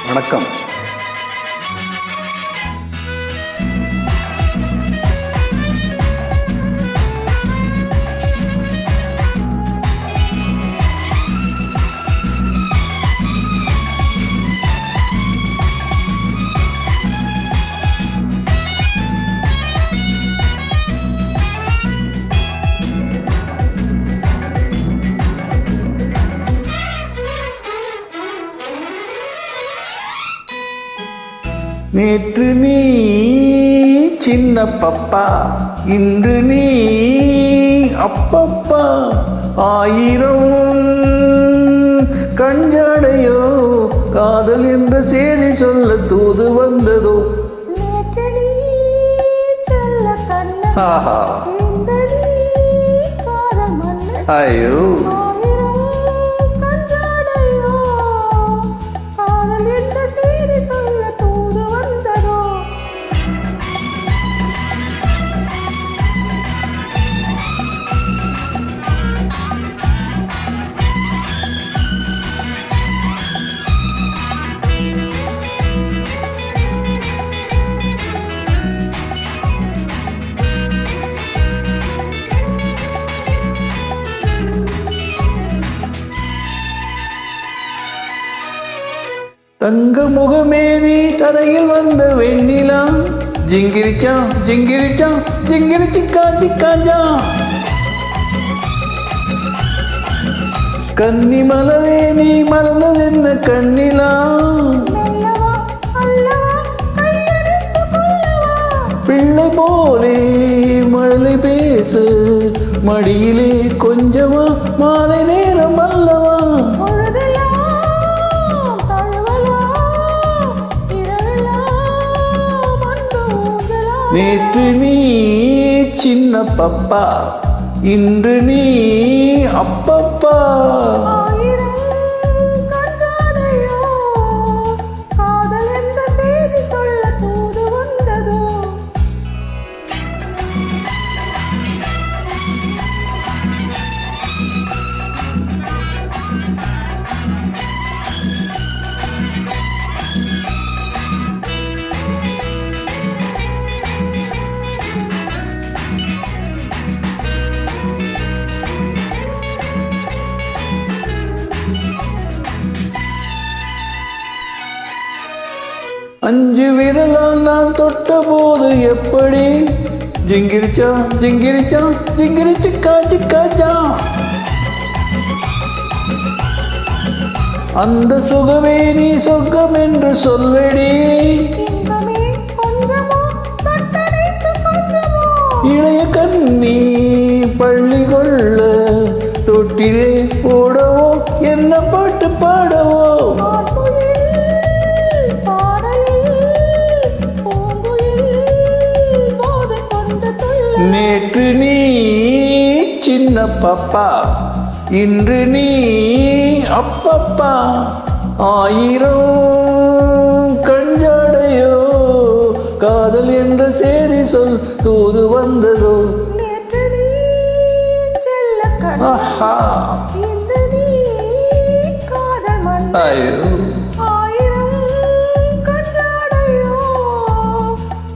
வணக்கம். நேற்று நீ சின்ன பப்பா, இன்று நீ அப்பப்பா. 1000 கஞ்சாடையோ காதல் என்ற செய்தி சொல்ல தூது வந்ததோ. நேற்று நீ செல்ல கண்ணா, ஆஹா, இன்று நீ காதல் மன்னன். ஐயோ, 1000 கஞ்சாடையோ காதல் என்ற செய்தி சொல்ல தூது வந்ததோ. தங்க முகமே நீ தரையில் வந்த வெண்ணிலா, ஜிங்கிரிச்சா ஜிங்கிரிச்சா ஜிங்கிரிச்சிக்கா சிக்காஞ்சா. கன்னி மலரே நீ மலர்ந்ததென்ன கண்ணிலா, மெல்லவா அல்லவா கையடித்து கொள்ளவா. பிள்ளை போலே மழலை பேசு மடியிலே கொஞ்சமா, மாலை நேரம் அல்லவா. பொழுதெல்லாம் தழுவலாம், இரவெல்லாம் அன்பு ஊஞ்சலாம். நேற்று நீ சின்ன பப்பா, இன்று நீ அப்பப்பா. 1000 கஞ்சாடையோ காதல் என்ற செய்தி சொல்ல தூது வந்ததோ. அஞ்சு விரலால் நான் தொட்ட போது எப்படி, ஜிங்கிரிச்சா ஜிங்கிரிச்சா ஜிங்கிரிச்சிக்கா சிக்காச்சா. அந்த சுகமே நீ சொர்க்கம் என்று சொல்லடி, இன்பமே கொஞ்சமோ தொட்டணைத்து கொஞ்சமோ. இளைய கண்ணி பள்ளி கொள்ள தொட்டிலே போடவோ என்ன பாட்டு பாடவோ. ஆண்குயில் பாடலில் பூங்குயில் போதை கொண்டு துள்ள. நேற்று நீ சின்ன பப்பா, இன்று நீ அப்பப்பா. 1000 கஞ்சாடையோ காதல் என்ற செய்தி சொல் தூது வந்ததோ. நேற்று நீ செல்ல கண்ணா, ஆஹா, இன்று நீ காதல் மன்னன். ஐயோ, 1000 கஞ்சாடையோ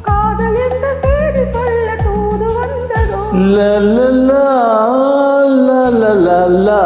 காதல் என்ற செய்தி சொல்ல தூது வந்ததோ. லா லா லா லா லா லா.